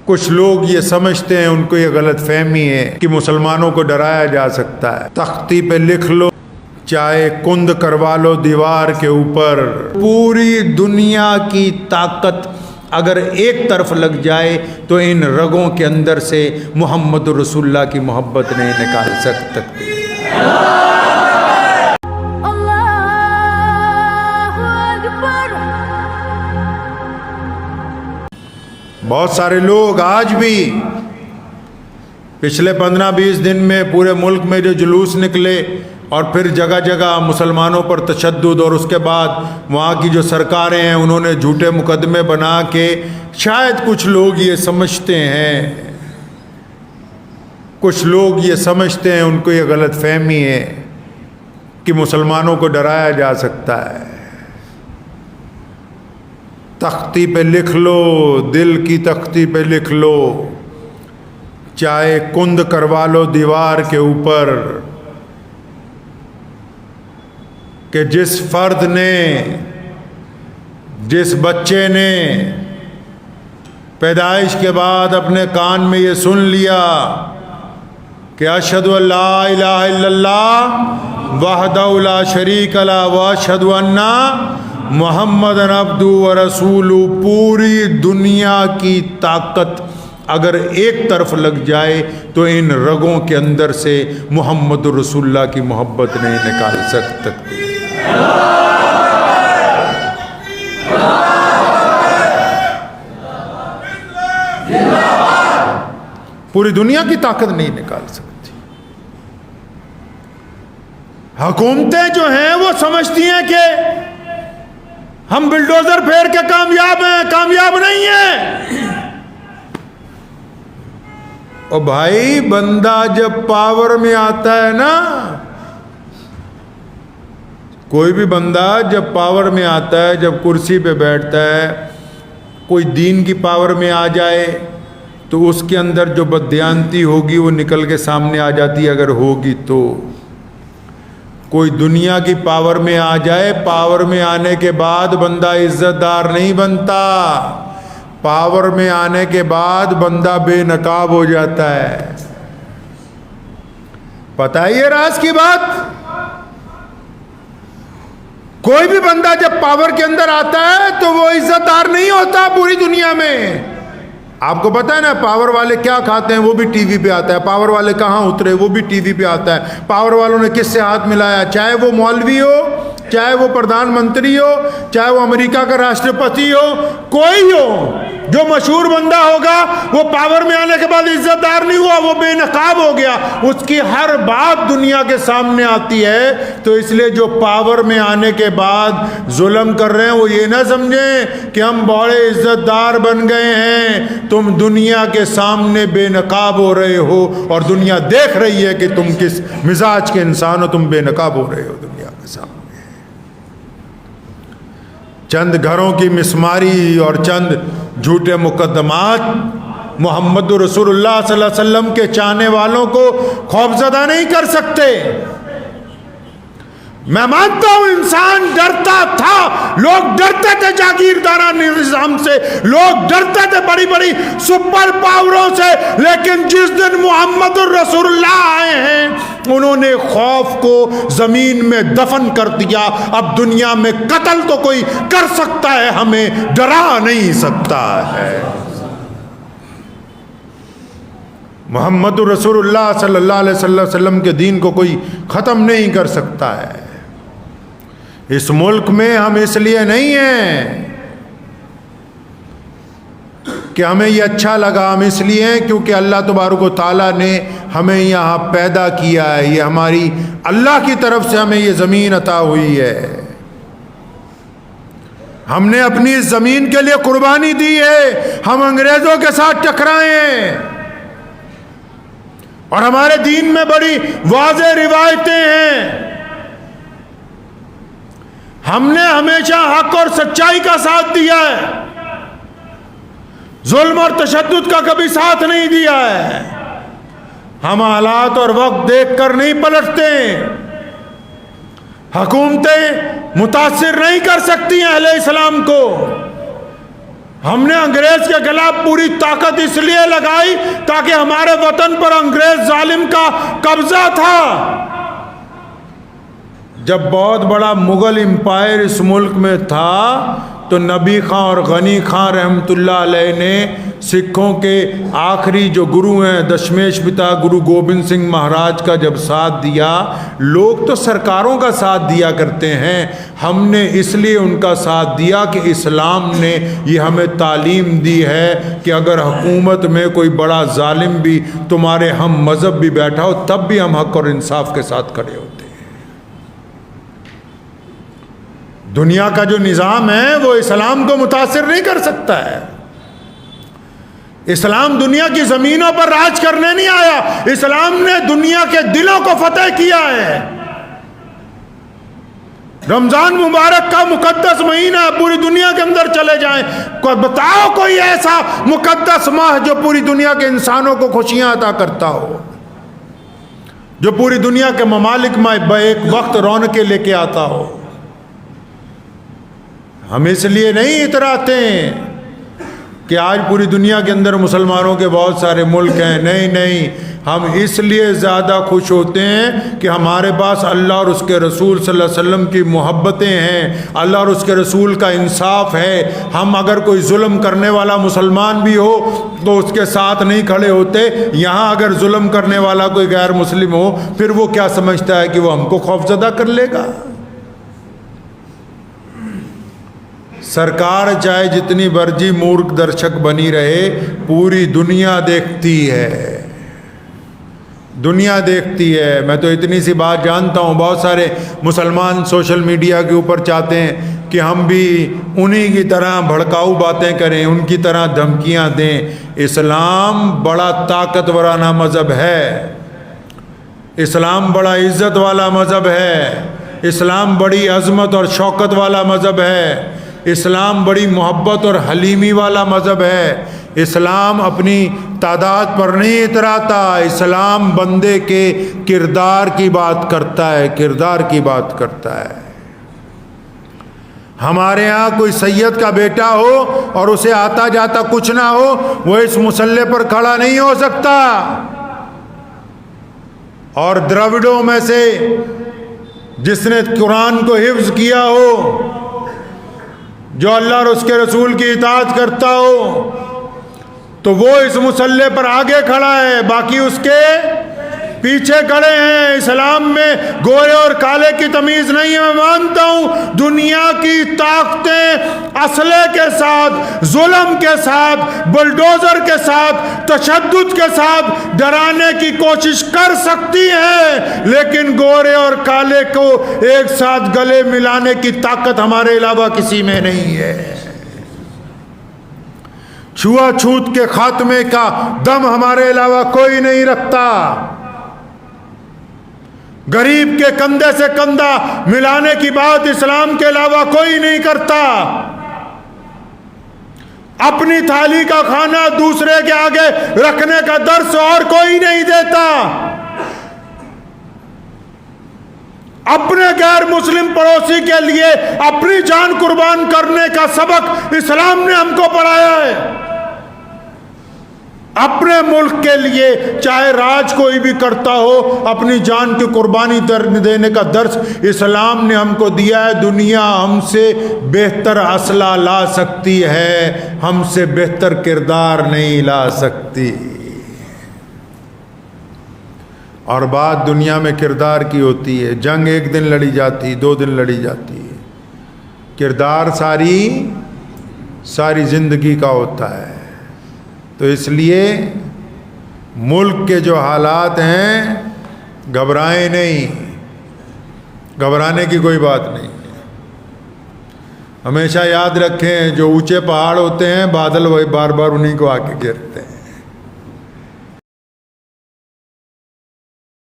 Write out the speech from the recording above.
कुछ लोग ये समझते हैं, उनको ये गलत फहमी है कि मुसलमानों को डराया जा सकता है। तख्ती पे लिख लो, चाहे कुंद करवा लो दीवार के ऊपर, पूरी दुनिया की ताकत अगर एक तरफ लग जाए तो इन रगों के अंदर से मोहम्मद रसूलुल्लाह की मोहब्बत नहीं निकाल सकती। बहुत सारे लोग आज भी पिछले 15-20 दिन में पूरे मुल्क में जो जुलूस निकले और फिर जगह जगह मुसलमानों पर तशद्दुद, और उसके बाद वहाँ की जो सरकारें हैं उन्होंने झूठे मुकदमे बना के, शायद कुछ लोग ये समझते हैं, कुछ लोग ये समझते हैं, उनको ये गलत फहमी है कि मुसलमानों को डराया जा सकता है। तख्ती पे लिख लो, दिल की तख्ती पे लिख लो, चाहे कुंद करवा लो दीवार के ऊपर, कि जिस फर्द ने, जिस बच्चे ने पैदाइश के बाद अपने कान में ये सुन लिया कि अशहदु अल्ला इलाहा इल्लल्लाह वहदहु ला शरीक लहु व अशहदु अन्ना मुहम्मदन अब्दु व रसूलु, पूरी दुनिया की ताकत अगर एक तरफ लग जाए तो इन रगों के अंदर से मोहम्मद रसूलुल्लाह की मोहब्बत नहीं निकाल सकती। पूरी दुनिया की ताकत नहीं निकाल सकती। हुकूमतें जो हैं वो समझती हैं कि हम बिल्डोजर फेर के कामयाब हैं, कामयाब नहीं हैं। और भाई, बंदा जब पावर में आता है ना, कोई भी बंदा जब पावर में आता है, जब कुर्सी पे बैठता है, कोई दीन की पावर में आ जाए तो उसके अंदर जो बददियानती होगी वो निकल के सामने आ जाती है, अगर होगी तो। कोई दुनिया की पावर में आ जाए, पावर में आने के बाद बंदा इज्जतदार नहीं बनता, पावर में आने के बाद बंदा बेनकाब हो जाता है। पता है ये राज की बात? कोई भी बंदा जब पावर के अंदर आता है तो वो इज्जतदार नहीं होता पूरी दुनिया में। आपको पता है ना, पावर वाले क्या खाते हैं वो भी टीवी पे आता है, पावर वाले कहाँ उतरे वो भी टीवी पे आता है, पावर वालों ने किससे हाथ मिलाया, चाहे वो मौलवी हो, चाहे वो प्रधानमंत्री हो, चाहे वो अमेरिका का राष्ट्रपति हो, कोई हो, जो मशहूर बंदा होगा वो पावर में आने के बाद इज्जतदार नहीं हुआ, वो बेनकाब हो गया, उसकी हर बात दुनिया के सामने आती है। तो इसलिए जो पावर में आने के बाद जुल्म कर रहे हैं वो ये ना समझें कि हम बड़े इज्जतदार बन गए हैं। तुम दुनिया के सामने बेनकाब हो रहे हो और दुनिया देख रही है कि तुम किस मिजाज के इंसान हो, तुम बेनकाब हो रहे हो दुनिया के सामने। चंद घरों की मिसमारी और चंद झूठे मुकदमात मोहम्मद रसूलुल्लाह सल्लल्लाहु अलैहि वसल्लम के चाहने वालों को खौफजदा नहीं कर सकते। मैं मानता हूं इंसान डरता था, लोग डरते थे जागीरदारा निजाम से, लोग डरते थे बड़ी बड़ी सुपर पावरों से, लेकिन जिस दिन मोहम्मद रसूलुल्लाह आए हैं उन्होंने खौफ को जमीन में दफन कर दिया। अब दुनिया में कत्ल तो कोई कर सकता है, हमें डरा नहीं सकता है। मोहम्मद रसूलुल्लाह सल्लल्लाहु अलैहि वसल्लम के दीन को कोई ख़त्म नहीं कर सकता है। इस मुल्क में हम इसलिए नहीं हैं कि हमें ये अच्छा लगा, हम इसलिए हैं क्योंकि अल्लाह तबारक व तआला ने हमें यहाँ पैदा किया है। ये हमारी अल्लाह की तरफ से हमें ये ज़मीन अता हुई है। हमने अपनी इस ज़मीन के लिए कुर्बानी दी है। हम अंग्रेज़ों के साथ टकराए हैं और हमारे दीन में बड़ी वाज़ेह रिवायतें हैं। हमने हमेशा हक और सच्चाई का साथ दिया है, जुल्म और तशद्दुद का कभी साथ नहीं दिया है। हम हालात और वक्त देखकर नहीं पलटते। हुकूमतें मुतासिर नहीं कर सकती हैं अहले इस्लाम को। हमने अंग्रेज के खिलाफ पूरी ताकत इसलिए लगाई ताकि हमारे वतन पर अंग्रेज जालिम का कब्जा था। जब बहुत बड़ा मुगल एम्पायर इस मुल्क में था तो नबी खां और गनी खां रहमतुल्लाह अलैह ने सिखों के आखिरी जो गुरु हैं दशमेश पिता गुरु गोबिंद सिंह महाराज का जब साथ दिया। लोग तो सरकारों का साथ दिया करते हैं, हमने इसलिए उनका साथ दिया कि इस्लाम ने ये हमें तालीम दी है कि अगर हुकूमत में कोई बड़ा जालिम भी तुम्हारे हम मज़हब भी बैठा हो तब भी हम हक और इंसाफ के साथ खड़े होते हैं। दुनिया का जो निज़ाम है वो इस्लाम को मुतासिर नहीं कर सकता है। इस्लाम दुनिया की ज़मीनों पर राज करने नहीं आया, इस्लाम ने दुनिया के दिलों को फतेह किया है। रमज़ान मुबारक का मुकद्दस महीना पूरी दुनिया के अंदर चले जाएं, कोई बताओ कोई ऐसा मुकद्दस माह जो पूरी दुनिया के इंसानों को खुशियां अता करता हो, जो पूरी दुनिया के ममालिक में एक वक्त रौनकें लेके आता हो। हम इसलिए नहीं इतराते हैं कि आज पूरी दुनिया के अंदर मुसलमानों के बहुत सारे मुल्क हैं, नहीं नहीं, हम इसलिए ज़्यादा खुश होते हैं कि हमारे पास अल्लाह और उसके रसूल सल्लल्लाहु अलैहि वसल्लम की मोहब्बतें हैं, अल्लाह और उसके रसूल का इंसाफ है। हम अगर कोई जुल्म करने वाला मुसलमान भी हो तो उसके साथ नहीं खड़े होते। यहाँ अगर जुल्म करने वाला कोई गैर मुस्लिम हो फिर वो क्या समझता है कि वो हमको खौफजदा कर लेगा। सरकार चाहे जितनी मर्जी मूर्ख दर्शक बनी रहे, पूरी दुनिया देखती है, दुनिया देखती है। मैं तो इतनी सी बात जानता हूँ, बहुत सारे मुसलमान सोशल मीडिया के ऊपर चाहते हैं कि हम भी उन्हीं की तरह भड़काऊ बातें करें, उनकी तरह धमकियाँ दें। इस्लाम बड़ा ताकतवराना मज़हब है, इस्लाम बड़ा इज़्ज़त वाला मज़हब है, इस्लाम बड़ी अज़मत और शौकत वाला मज़हब है, इस्लाम बड़ी मोहब्बत और हलीमी वाला मज़हब है। इस्लाम अपनी तादाद पर नहीं इतराता, इस्लाम बंदे के किरदार की बात करता है, किरदार की बात करता है। हमारे यहाँ कोई सैयद का बेटा हो और उसे आता जाता कुछ ना हो, वो इस मुसल्ले पर खड़ा नहीं हो सकता। और द्रविड़ों में से जिसने कुरान को हिफ्ज किया हो, जो अल्लाह और उसके रसूल की इताअत करता हो, तो वो इस मुसल्ले पर आगे खड़ा है, बाकी उसके पीछे खड़े हैं। इस्लाम में गोरे और काले की तमीज़ नहीं है। मैं मानता हूँ दुनिया की ताकतें असले के साथ, जुल्म के साथ, बुलडोज़र के साथ, तशद्दुद के साथ डराने की कोशिश कर सकती है, लेकिन गोरे और काले को एक साथ गले मिलाने की ताकत हमारे अलावा किसी में नहीं है। छुआछूत के खात्मे का दम हमारे अलावा कोई नहीं रखता। गरीब के कंधे से कंधा मिलाने की बात इस्लाम के अलावा कोई नहीं करता। अपनी थाली का खाना दूसरे के आगे रखने का दर्स और कोई नहीं देता। अपने गैर मुस्लिम पड़ोसी के लिए अपनी जान कुर्बान करने का सबक इस्लाम ने हमको पढ़ाया है। अपने मुल्क के लिए चाहे राज कोई भी करता हो, अपनी जान की कुर्बानी देने का दर्स इस्लाम ने हमको दिया है। दुनिया हमसे बेहतर असला ला सकती है, हमसे बेहतर किरदार नहीं ला सकती। और बात दुनिया में किरदार की होती है। जंग एक दिन लड़ी जाती, 2 दिन लड़ी जाती है, किरदार सारी जिंदगी का होता है। तो इसलिए मुल्क के जो हालात हैं, घबराएं नहीं, घबराने की कोई बात नहीं है। हमेशा याद रखें, जो ऊंचे पहाड़ होते हैं बादल वही बार बार उन्हीं को आके गिरते हैं।